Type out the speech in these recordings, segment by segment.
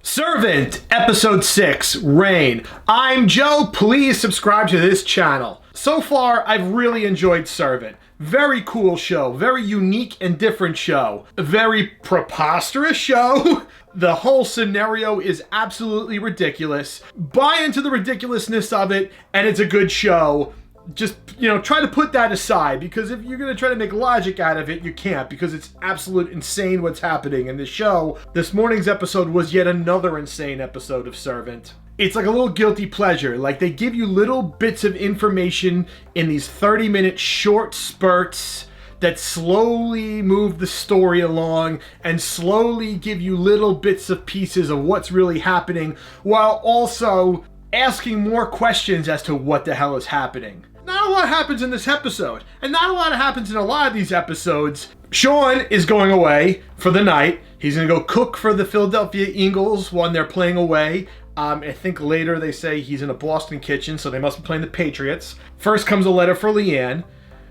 Servant, Episode 6, Rain. I'm Joe. Please subscribe to this channel. So far, I've really enjoyed Servant. Very cool show. Very unique and different show. A very preposterous show. The whole scenario is absolutely ridiculous. Buy into the ridiculousness of it, and it's a good show. Just, try to put that aside, because if you're going to try to make logic out of it, you can't, because it's absolute insane what's happening in the show. This morning's episode was yet another insane episode of Servant. It's like a little guilty pleasure. Like, they give you little bits of information in these 30-minute short spurts that slowly move the story along and slowly give you little bits of pieces of what's really happening, while also asking more questions as to what the hell is happening. Not a lot happens in this episode, and not a lot happens in a lot of these episodes. Sean is going away for the night. He's going to go cook for the Philadelphia Eagles when they're playing away. I think later they say he's in a Boston kitchen, so they must be playing the Patriots. First comes a letter for Leann.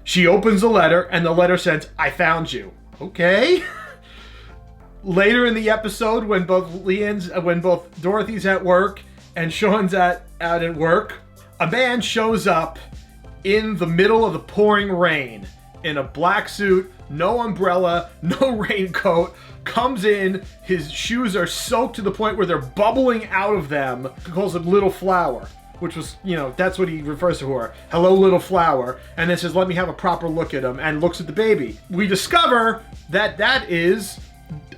She opens the letter, and the letter says, "I found you." Okay. Later in the episode, when both Dorothy's at work and Sean's out at work, a man shows up in the middle of the pouring rain in a black suit, no umbrella, no raincoat, comes in, his shoes are soaked to the point where they're bubbling out of them. He calls it Little Flower, which was, that's what he refers to her. Hello, Little Flower. And then says, "Let me have a proper look at him," and looks at the baby. We discover that that is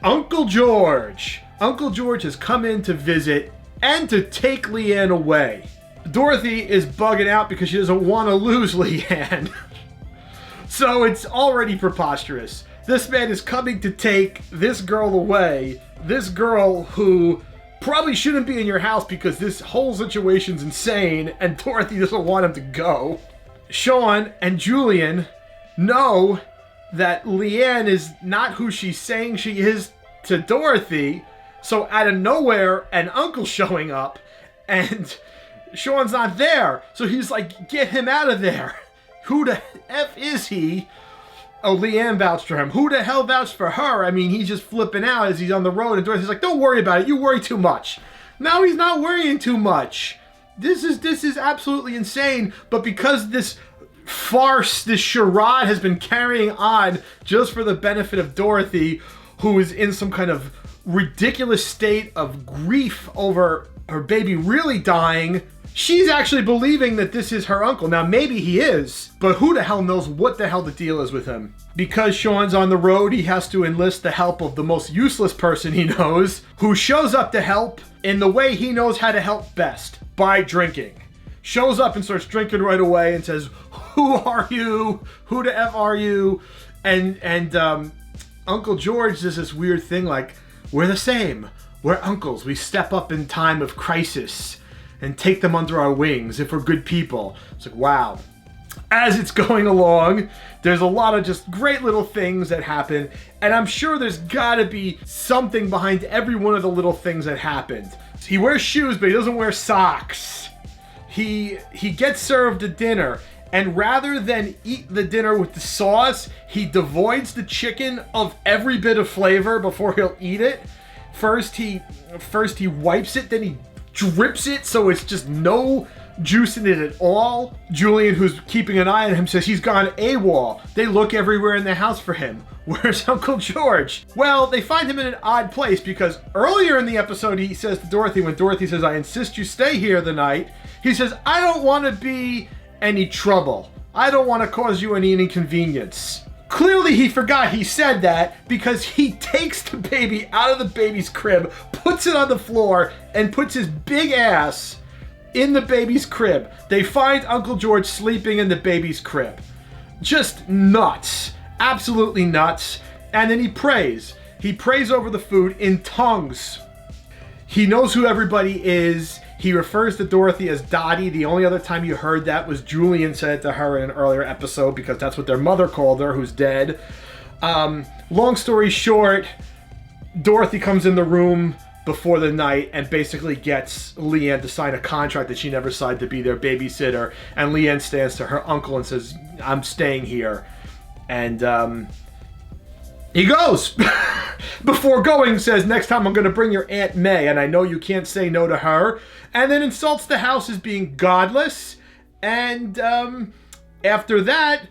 Uncle George. Uncle George has come in to visit and to take Leann away. Dorothy is bugging out because she doesn't want to lose Leann. So it's already preposterous. This man is coming to take this girl away. This girl who probably shouldn't be in your house because this whole situation's insane, and Dorothy doesn't want him to go. Sean and Julian know that Leann is not who she's saying she is to Dorothy. So out of nowhere, an uncle's showing up, and Sean's not there. So he's like, "Get him out of there." Who the F is he? Oh, Leann vouched for him. Who the hell vouched for her? I mean, he's just flipping out as he's on the road, and Dorothy's like, "Don't worry about it. You worry too much." No, he's not worrying too much. This is absolutely insane. But because this farce, this charade has been carrying on just for the benefit of Dorothy, who is in some kind of ridiculous state of grief over her baby really dying, she's actually believing that this is her uncle. Now, maybe he is, but who the hell knows what the hell the deal is with him? Because Sean's on the road, he has to enlist the help of the most useless person he knows, who shows up to help in the way he knows how to help best, by drinking. Shows up and starts drinking right away and says, "Who are you? Who the F are you?" And Uncle George does this weird thing like, "We're the same. We're uncles. We step up in time of crisis and take them under our wings if we're good people." It's like, wow. As it's going along, there's a lot of just great little things that happen, and I'm sure there's gotta be something behind every one of the little things that happened. He wears shoes, but he doesn't wear socks. He gets served a dinner, and rather than eat the dinner with the sauce, he devoids the chicken of every bit of flavor before he'll eat it. First he wipes it, then he drips it so it's just no juice in it at all. Julian, who's keeping an eye on him, says he's gone AWOL. They look everywhere in the house for him. Where's Uncle George? Well, they find him in an odd place because earlier in the episode he says to Dorothy, when Dorothy says, "I insist you stay here the night," he says, "I don't want to be any trouble. I don't want to cause you any inconvenience." Clearly he forgot he said that, because he takes the baby out of the baby's crib, puts it on the floor, and puts his big ass in the baby's crib. They find Uncle George sleeping in the baby's crib. Just nuts. Absolutely nuts. And then he prays. He prays over the food in tongues. He knows who everybody is. He refers to Dorothy as Dottie. The only other time you heard that was Julian said it to her in an earlier episode, because that's what their mother called her, who's dead. Long story short, Dorothy comes in the room before the night and basically gets Leann to sign a contract that she never signed to be their babysitter. And Leann stands to her uncle and says, "I'm staying here." And He goes. Before going, says, next time I'm going to bring your Aunt May, and I know you can't say no to her. And then insults the house as being godless. And after that,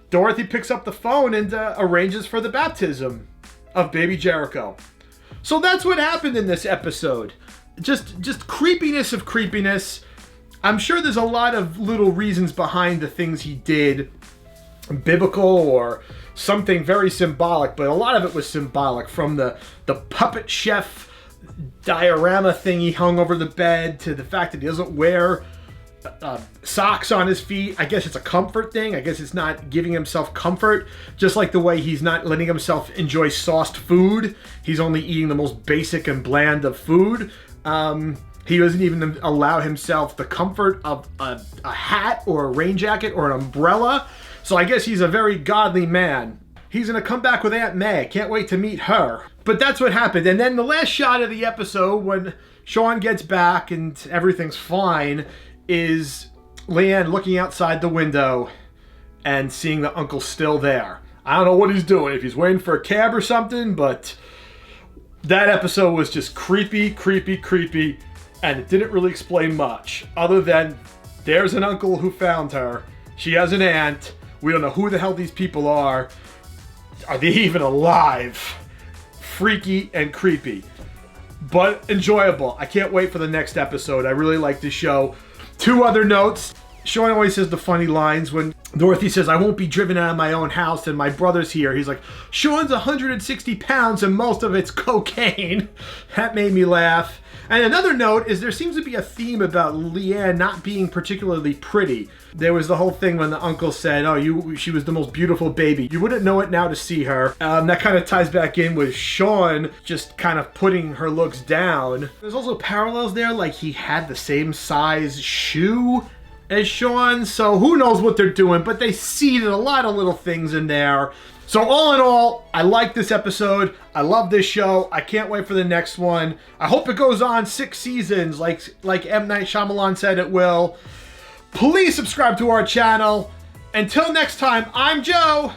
Dorothy picks up the phone and arranges for the baptism of baby Jericho. So that's what happened in this episode. Just creepiness of creepiness. I'm sure there's a lot of little reasons behind the things he did, biblical or something very symbolic, but a lot of it was symbolic, from the puppet chef diorama thing he hung over the bed to the fact that he doesn't wear socks on his feet. I guess it's a comfort thing. I guess it's not giving himself comfort, just like the way he's not letting himself enjoy sauced food. He's only eating the most basic and bland of food. He doesn't even allow himself the comfort of a hat or a rain jacket or an umbrella. So I guess he's a very godly man. He's going to come back with Aunt May. I can't wait to meet her. But that's what happened. And then the last shot of the episode, when Sean gets back and everything's fine, is Leann looking outside the window and seeing the uncle still there. I don't know what he's doing, if he's waiting for a cab or something, but that episode was just creepy, creepy, creepy, and it didn't really explain much, other than there's an uncle who found her. She has an aunt. We don't know who the hell these people are. Are they even alive? Freaky and creepy, but enjoyable. I can't wait for the next episode. I really like this show. Two other notes. Sean always says the funny lines when Dorothy says, I won't be driven out of my own house and my brother's here. He's like, Sean's 160 pounds and most of it's cocaine. That made me laugh. And another note is there seems to be a theme about Leann not being particularly pretty. There was the whole thing when the uncle said, oh, she was the most beautiful baby. You wouldn't know it now to see her. That kind of ties back in with Sean just kind of putting her looks down. There's also parallels there, like he had the same size shoe as Sean, so who knows what they're doing, but they seeded a lot of little things in there. So all in all, I like this episode. I love this show. I can't wait for the next one. I hope it goes on 6 seasons like M. Night Shyamalan said it will. Please subscribe to our channel. Until next time, I'm Joe.